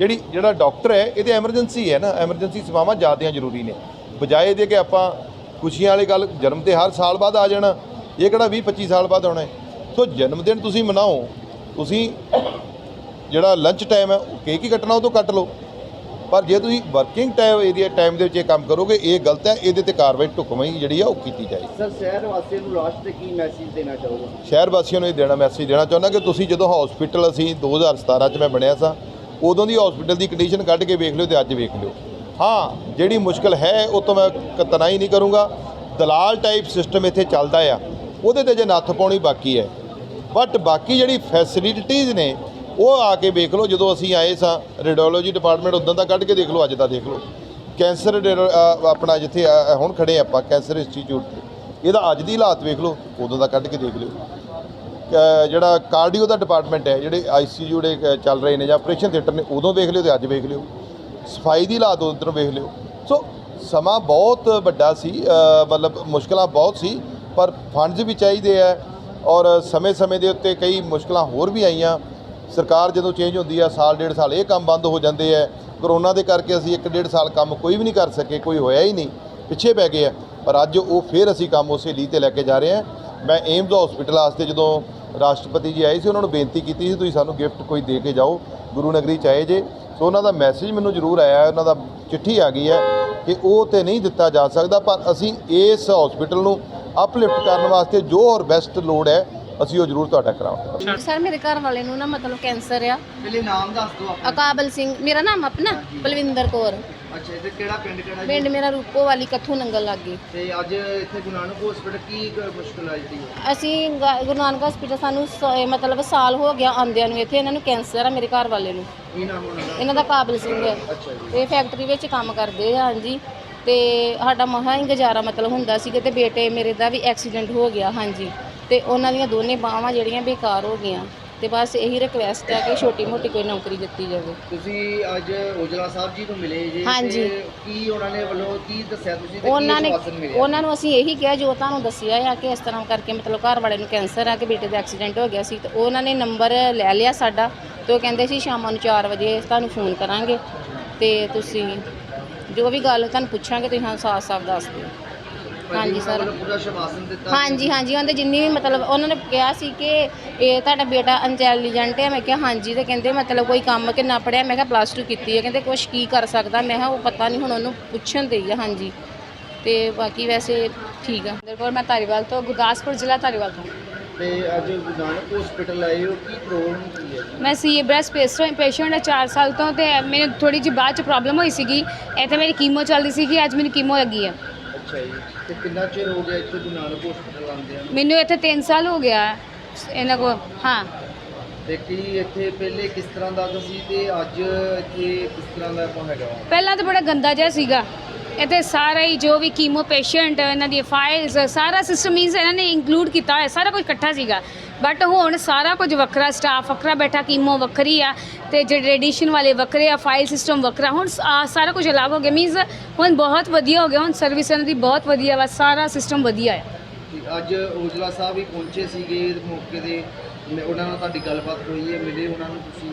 ਜਿਹੜਾ ਡਾਕਟਰ ਹੈ ਇਹਦੇ ਐਮਰਜੈਂਸੀ ਹੈ ਨਾ, ਐਮਰਜੈਂਸੀ ਸੇਵਾਵਾਂ ਜ਼ਿਆਦਾ ਜ਼ਰੂਰੀ ਨੇ, ਬਜਾਏ ਇਹਦੇ ਕਿ ਆਪਾਂ ਖੁਸ਼ੀਆਂ ਵਾਲੀ ਗੱਲ ਜਨਮ ਤੇ ਹਰ ਸਾਲ ਬਾਅਦ ਆ ਜਾਣਾ, ਇਹ ਕਿਹੜਾ 20-25 ਸਾਲ ਬਾਅਦ ਆਉਣਾ ਹੈ। ਸੋ ਜਨਮ ਦਿਨ ਤੁਸੀਂ ਮਨਾਓ, ਤੁਸੀਂ ਜਿਹੜਾ ਲੰਚ ਟਾਈਮ ਹੈ ਉਹ ਕੇਕ ਹੀ ਕੱਟਣਾ ਉਹ ਤੋਂ ਕੱਟ ਲਓ, ਪਰ ਜੇ ਤੁਸੀਂ ਵਰਕਿੰਗ ਟਾਈਮ ਦੇ ਵਿੱਚ ਇਹ ਕੰਮ ਕਰੋਗੇ ਇਹ ਗਲਤ ਹੈ। ਇਹਦੇ ਤੇ ਕਾਰਵਾਈ ਢੁਕਵੀਂ ਜਿਹੜੀ ਆ ਉਹ ਕੀਤੀ ਜਾਏ। ਸਰ ਸ਼ਹਿਰ ਵਾਸੀਆਂ ਨੂੰ ਲਾਸਟ ਤੇ ਕੀ ਮੈਸੇਜ ਦੇਣਾ ਚਾਹੋਗੇ? ਸ਼ਹਿਰ ਵਾਸੀਆਂ ਨੂੰ ਇਹ ਮੈਸੇਜ ਦੇਣਾ ਚਾਹੁੰਦਾ ਕਿ ਤੁਸੀਂ ਜਦੋਂ ਹਸਪੀਟਲ ਅਸੀਂ 2017 'ਚ ਮੈਂ ਬਣਿਆ ਸਾਂ, ਉਦੋਂ ਦੀ ਹਸਪੀਟਲ ਦੀ ਕੰਡੀਸ਼ਨ ਕੱਢ ਕੇ ਵੇਖ ਲਿਓ ਤੇ ਅੱਜ ਵੇਖ ਲਿਓ। ਹਾਂ ਜਿਹੜੀ ਮੁਸ਼ਕਲ ਹੈ ਉਹ ਤੋਂ ਮੈਂ ਕਤਨਾਈ ਨਹੀਂ ਕਰੂੰਗਾ। ਦਲਾਲ ਟਾਈਪ ਸਿਸਟਮ ਇੱਥੇ ਚੱਲਦਾ ਆ, ਉਹਦੇ ਤੇ ਜੇ ਨੱਥ ਪਾਉਣੀ ਬਾਕੀ ਹੈ, ਬਟ ਬਾਕੀ ਜਿਹੜੀ ਫੈਸਿਲਿਟੀਜ਼ ਨੇ ਉਹ ਆ ਕੇ ਵੇਖ ਲਓ। ਜਦੋਂ ਅਸੀਂ ਆਏ ਸਾਂ ਰੇਡੀਓਲੋਜੀ ਡਿਪਾਰਟਮੈਂਟ ਉਦੋਂ ਦਾ ਕੱਢ ਕੇ ਦੇਖ ਲਓ, ਅੱਜ ਦਾ ਦੇਖ ਲਓ। ਕੈਂਸਰ ਆਪਣਾ ਜਿੱਥੇ ਹੁਣ ਖੜੇ ਆਪਾਂ ਕੈਂਸਰ ਇੰਸਟੀਚਿਊਟ, ਇਹਦਾ ਅੱਜ ਦੀ ਹਾਲਾਤ ਵੇਖ ਲਓ, ਉਦੋਂ ਦਾ ਕੱਢ ਕੇ ਦੇਖ ਲਿਓ। ਜਿਹੜਾ ਕਾਰਡੀਓ ਦਾ ਡਿਪਾਰਟਮੈਂਟ ਹੈ, ਜਿਹੜੇ ICU ਜਿਹੜੇ ਚੱਲ ਰਹੇ ਨੇ ਜਾਂ ਆਪਰੇਸ਼ਨ ਥੀਏਟਰ ਨੇ, ਉਦੋਂ ਵੇਖ ਲਿਓ ਤੇ ਅੱਜ ਵੇਖ ਲਿਓ। ਸਫਾਈ ਦੀ ਹਾਲਾਤ ਉਦੋਂ ਵੇਖ ਲਿਓ। ਸੋ ਸਮਾਂ ਬਹੁਤ ਵੱਡਾ ਸੀ, ਮਤਲਬ ਮੁਸ਼ਕਲਾਂ ਬਹੁਤ ਸੀ, ਪਰ ਫੰਡਸ ਵੀ ਚਾਹੀਦੇ ਆ ਔਰ ਸਮੇਂ ਦੇ ਉੱਤੇ ਕਈ ਮੁਸ਼ਕਲਾਂ ਹੋਰ ਵੀ ਆਈਆਂ। ਸਰਕਾਰ ਜਦੋਂ ਚੇਂਜ ਹੁੰਦੀ ਆ, ਸਾਲ ਡੇਢ ਸਾਲ ਇਹ ਕੰਮ ਬੰਦ ਹੋ ਜਾਂਦੇ ਆ। ਕਰੋਨਾ ਦੇ ਕਰਕੇ ਅਸੀਂ 1.5 ਸਾਲ ਕੰਮ ਕੋਈ ਵੀ ਨਹੀਂ ਕਰ ਸਕੇ, ਕੋਈ ਹੋਇਆ ਹੀ ਨਹੀਂ, ਪਿੱਛੇ ਪੈ ਗਏ ਆ। ਪਰ ਅੱਜ ਉਹ ਫਿਰ ਅਸੀਂ ਕੰਮ ਉਸੇ ਲੀਹ 'ਤੇ ਲੈ ਕੇ ਜਾ ਰਹੇ ਹਾਂ। ਮੈਂ ਏਮਜ਼ ਹਸਪੀਟਲ ਵਾਸਤੇ ਜਦੋਂ ਰਾਸ਼ਟਰਪਤੀ ਜੀ ਆਏ ਸੀ, ਉਹਨਾਂ ਨੂੰ ਬੇਨਤੀ ਕੀਤੀ ਸੀ ਤੁਸੀਂ ਸਾਨੂੰ ਗਿਫਟ ਕੋਈ ਦੇ ਕੇ ਜਾਓ, ਗੁਰੂ ਨਗਰੀ 'ਚ ਆਏ ਜੇ। ਸੋ ਉਹਨਾਂ ਦਾ ਮੈਸੇਜ ਮੈਨੂੰ ਜ਼ਰੂਰ ਆਇਆ, ਉਹਨਾਂ ਦਾ ਚਿੱਠੀ ਆ ਗਈ ਹੈ ਕਿ ਉਹ ਤਾਂ ਨਹੀਂ ਦਿੱਤਾ ਜਾ ਸਕਦਾ, ਪਰ ਅਸੀਂ ਇਸ ਹਸਪੀਟਲ ਨੂੰ ਅਪਲਿਫਟ ਕਰਨ ਵਾਸਤੇ ਜੋ ਹੋਰ ਬੈਸਟ ਲੋੜ ਹੈ ਅਸੀਂ ਉਹ ਜ਼ਰੂਰ ਤੁਹਾਡਾ ਕਰਾਵਾਂਗੇ। ਸਰ ਮੇਰੇ ਘਰ ਵਾਲੇ ਨੂੰ ਨਾ ਮਤਲਬ ਕੈਂਸਰ ਆ। ਪਹਿਲੇ ਨਾਮ ਦੱਸ ਦਿਓ ਆਪਣਾ। ਅਕਾਬਲ ਸਿੰਘ ਮੇਰਾ ਨਾਮ ਆਪਣਾ, ਬਲਵਿੰਦਰ ਕੌਰ। ਅੱਛਾ, ਤੇ ਕਿਹੜਾ ਪਿੰਡ ਕਿਹੜਾ ਜੀ? ਪਿੰਡ ਮੇਰਾ ਰੂਪੋ ਵਾਲੀ ਕੱਥੂ ਨੰਗਲ ਲੱਗੇ। ਤੇ ਅੱਜ ਇੱਥੇ ਗੁਰੂ ਨਾਨਕ ਹਸਪੀਟਲ ਕੀ ਮੁਸ਼ਕਲ ਆਈ ਸੀ? ਅਸੀਂ ਗੁਰੂ ਨਾਨਕ ਹਸਪੀਟਲ ਸਾਨੂੰ ਮਤਲਬ ਸਾਲ ਹੋ ਗਿਆ ਆਉਂਦਿਆਂ ਨੂੰ। ਇੱਥੇ ਇਹਨਾਂ ਨੂੰ ਕੈਂਸਰ ਆ ਮੇਰੇ ਘਰ ਵਾਲੇ ਨੂੰ। ਕੀ ਨਾਮ ਉਹਨਾਂ ਦਾ? ਇਹਨਾਂ ਦਾ ਕਾਬਲ ਸਿੰਘ ਹੈ। ਅੱਛਾ ਜੀ। ਇਹ ਫੈਕਟਰੀ ਵਿੱਚ ਕੰਮ ਕਰਦੇ ਆ। ਹਾਂਜੀ, ਤੇ ਸਾਡਾ ਮਹਾਂ ਹੀ ਗੁਜ਼ਾਰਾ ਮਤਲਬ ਹੁੰਦਾ ਸੀ। ਤੇ ਬੇਟੇ ਮੇਰੇ ਦਾ ਵੀ ਐਕਸੀਡੈਂਟ ਹੋ ਗਿਆ। ਹਾਂਜੀ, ਤੇ ਉਹਨਾਂ ਦੀਆਂ ਦੋਨੇ ਬਾਹਾਂ ਜਿਹੜੀਆਂ ਬੇਕਾਰ ਹੋ ਗਈਆਂ। ਤੇ ਬਸ ਇਹੀ ਰਿਕਵੈਸਟ ਹੈ ਕਿ ਛੋਟੀ ਮੋਟੀ ਕੋਈ ਨੌਕਰੀ ਦਿੱਤੀ ਜਾਵੇ। ਤੁਸੀਂ ਅੱਜ ਔਜਲਾ ਸਾਹਿਬ ਜੀ ਨੂੰ ਮਿਲੇ ਜੀ? ਹਾਂਜੀ। ਤੇ ਕੀ ਉਹਨਾਂ ਨੇ ਵੱਲੋਂ ਕੀ ਦੱਸਿਆ ਤੁਸੀਂ ਤੇ ਕੀ ਆਸ਼ਵਾਸਨ ਮਿਲਿਆ? ਉਹਨਾਂ ਨੂੰ ਅਸੀਂ ਇਹੀ ਕਿਹਾ ਜੋ ਤੁਹਾਨੂੰ ਦੱਸਿਆ ਆ ਕਿ ਇਸ ਤਰ੍ਹਾਂ ਕਰਕੇ ਮਤਲਬ ਘਰ ਵਾਲੇ ਨੂੰ ਕੈਂਸਰ ਆ, ਕਿ ਬੇਟੇ ਦਾ ਐਕਸੀਡੈਂਟ ਹੋ ਗਿਆ ਸੀ। ਤੇ ਉਹਨਾਂ ਨੇ ਨੰਬਰ ਲੈ ਲਿਆ ਸਾਡਾ, ਤੇ ਉਹ ਕਹਿੰਦੇ ਸੀ ਸ਼ਾਮਾਂ ਨੂੰ 4 ਵਜੇ ਤੁਹਾਨੂੰ ਫੋਨ ਕਰਾਂਗੇ ਤੇ ਤੁਸੀਂ ਜੋ ਵੀ ਗੱਲ ਤੁਹਾਨੂੰ ਪੁੱਛਾਂਗੇ ਤੁਸੀਂ ਹਾਂ ਸਾਫ਼ ਦੱਸ ਦਿਓ। ਹਾਂਜੀ ਸਰ, ਪੂਰਾ ਆਸ਼ਵਾਸਨ ਦਿੱਤਾ? ਹਾਂਜੀ ਉਹਦੇ ਜਿੰਨੀ ਵੀ ਮਤਲਬ ਉਹਨਾਂ ਨੇ ਕਿਹਾ ਸੀ ਕਿ ਇਹ ਤੁਹਾਡਾ ਬੇਟਾ ਇੰਟੈਲੀਜੈਂਟ ਹੈ। ਮੈਂ ਕਿਹਾ ਹਾਂਜੀ। ਤੇ ਕਹਿੰਦੇ ਮਤਲਬ ਕੋਈ ਕੰਮ ਕਿੰਨਾ ਪੜ੍ਹਿਆ? ਮੈਂ ਕਿਹਾ +2 ਕੀਤੀ ਹੈ। ਕਹਿੰਦੇ ਕੁਛ ਕੀ ਕਰ ਸਕਦਾ? ਮੈਂ ਕਿਹਾ ਉਹ ਪਤਾ ਨਹੀਂ, ਹੁਣ ਉਹਨੂੰ ਪੁੱਛਣ ਦੇ ਆ। ਹਾਂਜੀ, ਤੇ ਬਾਕੀ ਵੈਸੇ ਠੀਕ ਆ। ਦੇਖੋ ਮੈਂ ਧਾਰੀਵਾਲ ਤੋਂ, ਗੁਰਦਾਸਪੁਰ ਜ਼ਿਲ੍ਹਾ ਧਾਰੀਵਾਲ ਤੋਂ। ਤੇ ਅੱਜ ਗੁਰੂ ਨਾਨਕ ਹਸਪੀਟਲ ਆਏ ਹੋ, ਕੀ ਪ੍ਰੋਬਲਮ ਕੀ ਹੈ? ਮੈਂ ਸੀ ਬ੍ਰੈਸਟ ਪੇਸ਼ੈਂਟ ਹਾਂ 4 ਸਾਲ ਤੋਂ। ਤੇ ਮੈਨੂੰ ਥੋੜੀ ਜਿਹੀ ਬਾਅਦ 'ਚ ਪ੍ਰੋਬਲਮ ਹੋਈ ਸੀਗੀ। ਇੱਥੇ ਮੇਰੀ ਕੀਮੋ ਚੱਲਦੀ ਸੀਗੀ, ਅੱਜ ਮੈਨੂੰ ਕੀਮੋ ਲੱਗੀ ਹੈ। ਅੱਛਾ ਜੀ। ਤੇ ਕਿੰਨਾ ਚਿਰ ਹੋ ਗਿਆ ਇੱਥੇ ਗੁਰੂ ਨਾਨਕ ਹਸਪੀਟਲ ਆਉਂਦੇ ਆ? ਮੈਨੂੰ ਇੱਥੇ 3 ਸਾਲ ਹੋ ਗਿਆ ਇਹਨਾਂ ਕੋਲ। ਹਾਂ, ਤੇ ਕੀ ਇੱਥੇ ਪਹਿਲੇ ਕਿਸ ਤਰ੍ਹਾਂ ਦਾ ਸੀ ਤੇ ਅੱਜ ਇੱਥੇ ਕਿਸ ਤਰ੍ਹਾਂ ਦਾ ਹੈਗਾ? ਪਹਿਲਾਂ ਤਾਂ ਬੜਾ ਗੰਦਾ ਜਿਹਾ ਸੀਗਾ। ਇੱਥੇ ਸਾਰਾ ਹੀ ਜੋ ਵੀ ਕੀਮੋ ਪੇਸ਼ੈਂਟ, ਇਹਨਾਂ ਦੀ ਫਾਈਲਸ, ਸਾਰਾ ਸਿਸਟਮ ਮੀਨਸ ਇਹਨਾਂ ਨੇ ਇੰਕਲੂਡ ਕੀਤਾ ਹੋਇਆ, ਸਾਰਾ ਕੁਝ ਇਕੱਠਾ ਸੀਗਾ। ਬਟ ਹੁਣ ਸਾਰਾ ਕੁਝ ਵੱਖਰਾ, ਸਟਾਫ ਵੱਖਰਾ ਬੈਠਾ, ਕੀਮੋ ਵੱਖਰੀ ਆ, ਤੇ ਜਿਹੜੇ ਰੇਡੀਏਸ਼ਨ ਵਾਲੇ ਵੱਖਰੇ ਆ, ਫਾਈਲ ਸਿਸਟਮ ਵੱਖਰਾ। ਹੁਣ ਸਾਰਾ ਕੁਝ ਅਲੱਗ ਹੋ ਗਿਆ। ਮੀਨਸ ਹੁਣ ਬਹੁਤ ਵਧੀਆ ਹੋ ਗਿਆ। ਹੁਣ ਸਰਵਿਸ ਇਹਨਾਂ ਦੀ ਬਹੁਤ ਵਧੀਆ ਵਾ, ਸਾਰਾ ਸਿਸਟਮ ਵਧੀਆ ਆ। ਅੱਜ ਔਜਲਾ ਸਾਹਿਬ ਵੀ ਪਹੁੰਚੇ ਸੀਗੇ ਮੌਕੇ ਦੇ, ਉਹਨਾਂ ਨਾਲ ਤੁਹਾਡੀ ਗੱਲਬਾਤ ਹੋਈ ਹੈ? ਮਿਲੇ ਉਹਨਾਂ ਨੂੰ ਤੁਸੀਂ?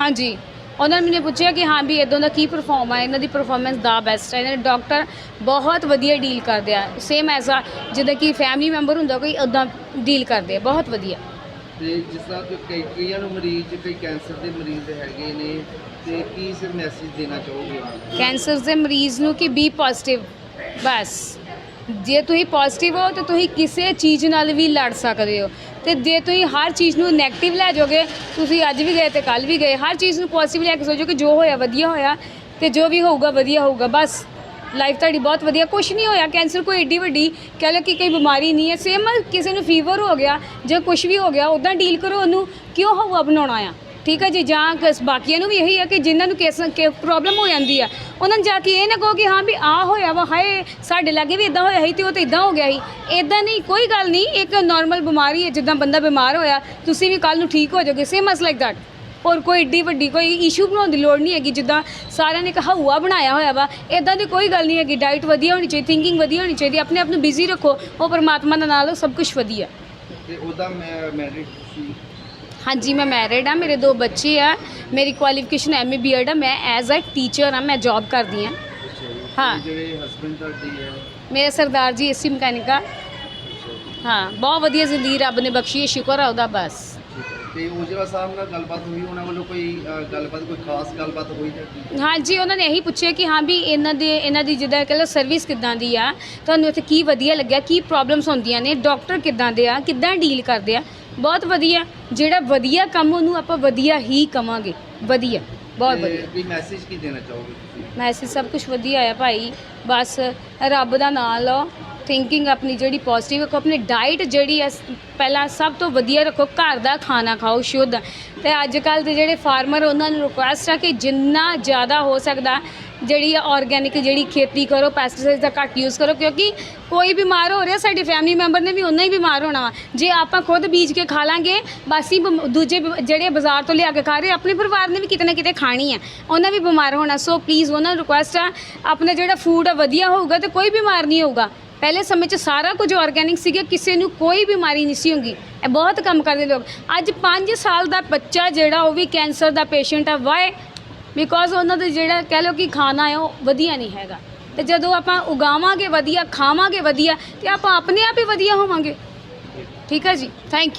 ਹਾਂਜੀ, ਉਹਨਾਂ ਨੇ ਮੈਨੂੰ ਪੁੱਛਿਆ ਕਿ ਹਾਂ ਵੀ ਇੱਦਾਂ ਦਾ ਕੀ ਪਰਫਾਰਮ ਆ। ਇਹਨਾਂ ਦੀ ਪਰਫਾਰਮੈਂਸ ਦਾ ਬੈਸਟ ਹੈ। ਇਹਨਾਂ ਦੇ ਡਾਕਟਰ ਬਹੁਤ ਵਧੀਆ ਡੀਲ ਕਰਦੇ ਆ, ਸੇਮ ਐਜ਼ ਆ ਜਿੱਦਾਂ ਕਿ ਫੈਮਿਲੀ ਮੈਂਬਰ ਹੁੰਦਾ ਕੋਈ, ਉੱਦਾਂ ਡੀਲ ਕਰਦੇ ਆ, ਬਹੁਤ ਵਧੀਆ। ਤੇ ਜਿਸ ਤਰ੍ਹਾਂ ਕਿ ਕਈਆਂ ਨੂੰ ਮਰੀਜ਼, ਕਈ ਕੈਂਸਰ ਦੇ ਮਰੀਜ਼ ਹੈਗੇ ਨੇ, ਤੇ ਕੀ ਸਿਰ ਮੈਸੇਜ ਦੇਣਾ ਚਾਹੋਗੇ? ਕੈਂਸਰ ਦੇ ਮਰੀਜ਼ ਨੂੰ ਕਿ ਬੀ ਪੋਜ਼ਿਟਿਵ। ਬਸ ਜੇ ਤੁਸੀਂ ਪੋਜ਼ਿਟਿਵ ਹੋ ਤਾਂ ਤੁਸੀਂ ਕਿਸੇ ਚੀਜ਼ ਨਾਲ ਵੀ ਲੜ ਸਕਦੇ ਹੋ। ਤੇ ਜੇ ਤੁਸੀਂ ਹਰ ਚੀਜ਼ ਨੂੰ ਨੈਗੇਟਿਵ ਲੈ ਜਾਓਗੇ, ਤੁਸੀਂ ਅੱਜ ਵੀ ਗਏ ਤੇ ਕੱਲ੍ਹ ਵੀ ਗਏ। ਹਰ ਚੀਜ਼ ਨੂੰ ਪੋਜ਼ਿਟਿਵ ਲੈ ਕੇ ਸੋਚੋ ਕਿ ਜੋ ਹੋਇਆ ਵਧੀਆ ਹੋਇਆ, ਤੇ ਜੋ ਵੀ ਹੋਊਗਾ ਵਧੀਆ ਹੋਊਗਾ। ਬਸ ਲਾਈਫ ਤੁਹਾਡੀ ਬਹੁਤ ਵਧੀਆ। ਕੁਛ ਨਹੀਂ ਹੋਇਆ। ਕੈਂਸਰ ਕੋਈ ਏਡੀ ਵੱਡੀ ਕਹਿ ਲਓ ਕਿ ਕੋਈ ਬਿਮਾਰੀ ਨਹੀਂ ਹੈ। ਸੇਮ ਕਿਸੇ ਨੂੰ ਫੀਵਰ ਹੋ ਗਿਆ ਜਾਂ ਕੁਛ ਵੀ ਹੋ ਗਿਆ, ਉੱਦਾਂ ਡੀਲ ਕਰੋ ਉਹਨੂੰ, ਕਿਉਂ ਹਵਾ ਬਣਾਉਣਾ ਆ? ਠੀਕ ਹੈ ਜੀ। ਜਾਂ ਬਾਕੀਆਂ ਨੂੰ ਵੀ ਇਹੀ ਆ ਕਿ ਜਿਨ੍ਹਾਂ ਨੂੰ ਪ੍ਰੋਬਲਮ ਹੋ ਜਾਂਦੀ ਆ, ਉਹਨਾਂ ਨੂੰ ਜਾ ਕੇ ਇਹ ਨਾ ਕਹੋ ਕਿ ਹਾਂ ਵੀ ਆਹ ਹੋਇਆ ਵਾ, ਹਾਏ ਸਾਡੇ ਲਾਗੇ ਵੀ ਇਦਾਂ ਹੋਇਆ ਸੀ ਤੇ ਉਹ ਤਾਂ ਇਦਾਂ ਹੋ ਗਿਆ ਸੀ। ਇਦਾਂ ਨਹੀਂ, ਕੋਈ ਗੱਲ ਨਹੀਂ। ਇੱਕ ਨਾਰਮਲ ਬਿਮਾਰੀ ਹੈ, ਜਿੱਦਾਂ ਬੰਦਾ ਬਿਮਾਰ ਹੋਇਆ ਤੁਸੀਂ ਵੀ ਕੱਲ੍ਹ ਨੂੰ ਠੀਕ ਹੋ ਜਾਓਗੇ। Same us like that. ਔਰ ਕੋਈ ਏਡੀ ਵੱਡੀ ਕੋਈ ਇਸ਼ੂ ਬਣਾਉਣ ਦੀ ਲੋੜ ਨਹੀਂ ਹੈਗੀ ਜਿੱਦਾਂ ਸਾਰਿਆਂ ਨੇ ਇੱਕ ਹਊਆ ਬਣਾਇਆ ਹੋਇਆ ਵਾ। ਇਦਾਂ ਦੀ ਕੋਈ ਗੱਲ ਨਹੀਂ ਹੈਗੀ। ਡਾਈਟ ਵਧੀਆ ਹੋਣੀ ਚਾਹੀਦੀ, ਥਿੰਕਿੰਗ ਵਧੀਆ ਹੋਣੀ ਚਾਹੀਦੀ, ਆਪਣੇ ਆਪ ਨੂੰ ਬਿਜ਼ੀ ਰੱਖੋ, ਉਹ ਪਰਮਾਤਮਾ ਦਾ ਨਾਲ ਸਭ ਕੁਝ ਵਧੀਆ। ਤੇ ਉਹਦਾ ਮੈਰਿਟ ਸੀ? ਹਾਂਜੀ, ਮੈਂ ਮੈਰਿਡ ਆ, ਮੇਰੇ 2 ਬੱਚੇ ਆ, ਮੇਰੀ ਕੁਆਲੀਫਿਕੇਸ਼ਨ MA BEd ਆ, ਮੈਂ ਐਜ਼ ਅ ਟੀਚਰ ਆ, ਮੈਂ ਜੌਬ ਕਰਦੀ ਹਾਂ। ਹਾਂ। ਜਿਹੜੇ ਹਸਬੰਡ ਤੁਹਾਡੀ ਹੈ? ਮੇਰੇ ਸਰਦਾਰ ਜੀ AC ਮਕੈਨਿਕ ਆ। ਹਾਂ, ਬਹੁਤ ਵਧੀਆ ਜ਼ਿੰਦਗੀ ਰੱਬ ਨੇ ਬਖਸ਼ੀ ਹੈ, ਸ਼ੁਕਰ ਆ ਉਹਦਾ। ਬਸ। ਤੇ ਔਜਲਾ ਸਾਹਿਬ ਨਾਲ ਗੱਲਬਾਤ ਹੋਈ? ਉਹਨਾਂ ਵੱਲੋਂ ਕੋਈ ਗੱਲਬਾਤ, ਕੋਈ ਖਾਸ ਗੱਲਬਾਤ ਹੋਈ ਤੁਹਾਡੀ? ਹਾਂਜੀ, ਉਹਨਾਂ ਨੇ ਇਹੀ ਪੁੱਛਿਆ ਕਿ ਹਾਂ ਵੀ ਇਹਨਾਂ ਦੀ ਜਿੱਦਾਂ ਕਹਿ ਲਓ ਸਰਵਿਸ ਕਿੱਦਾਂ ਦੀ ਆ, ਤੁਹਾਨੂੰ ਇੱਥੇ ਕੀ ਵਧੀਆ ਲੱਗਿਆ, ਕੀ ਪ੍ਰੋਬਲਮਸ ਹੁੰਦੀਆਂ ਨੇ, ਡਾਕਟਰ ਕਿੱਦਾਂ ਦੇ ਆ, ਕਿੱਦਾਂ ਡੀਲ ਕਰਦੇ ਆ। ਬਹੁਤ ਵਧੀਆ। ਜਿਹੜਾ ਵਧੀਆ ਕੰਮ ਉਹਨੂੰ ਆਪਾਂ ਵਧੀਆ ਹੀ ਕਵਾਂਗੇ। ਵਧੀਆ, ਬਹੁਤ ਵਧੀਆ। ਕੋਈ ਮੈਸੇਜ ਕੀ ਦੇਣਾ ਚਾਹੋਗੇ ਤੁਸੀਂ? ਮੈਸੇਜ ਸਭ ਕੁਝ ਵਧੀਆ ਆ ਭਾਈ। ਬਸ ਰੱਬ ਦਾ ਨਾਮ ਲਓ, ਥਿੰਕਿੰਗ ਆਪਣੀ ਜਿਹੜੀ ਪੋਜ਼ਿਟਿਵ ਰੱਖੋ, ਆਪਣੀ ਡਾਈਟ ਜਿਹੜੀ ਹੈ ਪਹਿਲਾਂ ਸਭ ਤੋਂ ਵਧੀਆ ਰੱਖੋ, ਘਰ ਦਾ ਖਾਣਾ ਖਾਓ ਸ਼ੁੱਧ। ਤੇ ਅੱਜ ਕੱਲ੍ਹ ਦੇ ਜਿਹੜੇ ਫਾਰਮਰ, ਉਹਨਾਂ ਨੂੰ ਰਿਕੁਐਸਟ ਆ ਕਿ ਜਿੰਨਾ ਜ਼ਿਆਦਾ ਹੋ ਸਕਦਾ ਜਿਹੜੀ ਆਰਗੈਨਿਕ ਜਿਹੜੀ ਖੇਤੀ ਕਰੋ, ਪੈਸਟੀਸਾਈਡ ਦਾ ਘੱਟ ਯੂਜ਼ ਕਰੋ, ਕਿਉਂਕਿ ਕੋਈ ਬਿਮਾਰ ਹੋ ਰਿਹਾ ਸਾਡੇ ਫੈਮਿਲੀ ਮੈਂਬਰ ਨੇ ਵੀ ਉਹਨਾਂ ਹੀ ਬਿਮਾਰ ਹੋਣਾ ਵਾ। ਜੇ ਆਪਾਂ ਖੁਦ ਬੀਜ ਕੇ ਖਾ ਲਾਂਗੇ, ਬਾਸੀ ਦੂਜੇ ਜਿਹੜੇ ਬਾਜ਼ਾਰ ਤੋਂ ਲਿਆ ਕੇ ਖਾ ਰਹੇ, ਆਪਣੇ ਪਰਿਵਾਰ ਨੇ ਵੀ ਕਿਤੇ ਨਾ ਕਿਤੇ ਖਾਣੀ ਹੈ, ਉਹਨਾਂ ਵੀ ਬਿਮਾਰ ਹੋਣਾ। ਸੋ ਪਲੀਜ਼ ਉਹਨਾਂ ਨੂੰ ਰਿਕੁਐਸਟ ਆ, ਆਪਣਾ ਜਿਹੜਾ ਫੂਡ ਆ ਵਧੀਆ ਹੋਊਗਾ ਤੇ ਕੋਈ ਬਿਮਾਰ ਨਹੀਂ ਹੋਊਗਾ। ਪਹਿਲੇ ਸਮੇਂ 'ਚ ਸਾਰਾ ਕੁਝ ਆਰਗੈਨਿਕ ਸੀਗਾ, ਕਿਸੇ ਨੂੰ ਕੋਈ ਬਿਮਾਰੀ ਨਹੀਂ ਸੀ ਹੁੰਦੀ। ਇਹ ਬਹੁਤ ਕੰਮ ਕਰਦੇ ਲੋਕ। ਅੱਜ 5 ਸਾਲ ਦਾ ਬੱਚਾ ਜਿਹੜਾ ਉਹ ਵੀ ਕੈਂਸਰ ਦਾ ਪੇਸ਼ੈਂਟ ਆ। ਵਾਈ? ਬਿਕੋਜ਼ ਉਹਨਾਂ ਦਾ ਜਿਹੜਾ ਕਹਿ ਲਓ ਕਿ ਖਾਣਾ ਹੈ ਉਹ ਵਧੀਆ ਨਹੀਂ ਹੈਗਾ। ਤੇ ਜਦੋਂ ਆਪਾਂ ਉਗਾਵਾਂਗੇ ਵਧੀਆ, ਖਾਵਾਂਗੇ ਵਧੀਆ, ਤੇ ਆਪਾਂ ਆਪਣੇ ਆਪ ਹੀ ਵਧੀਆ ਹੋਵਾਂਗੇ। ਠੀਕ ਹੈ ਜੀ, ਥੈਂਕ ਯੂ।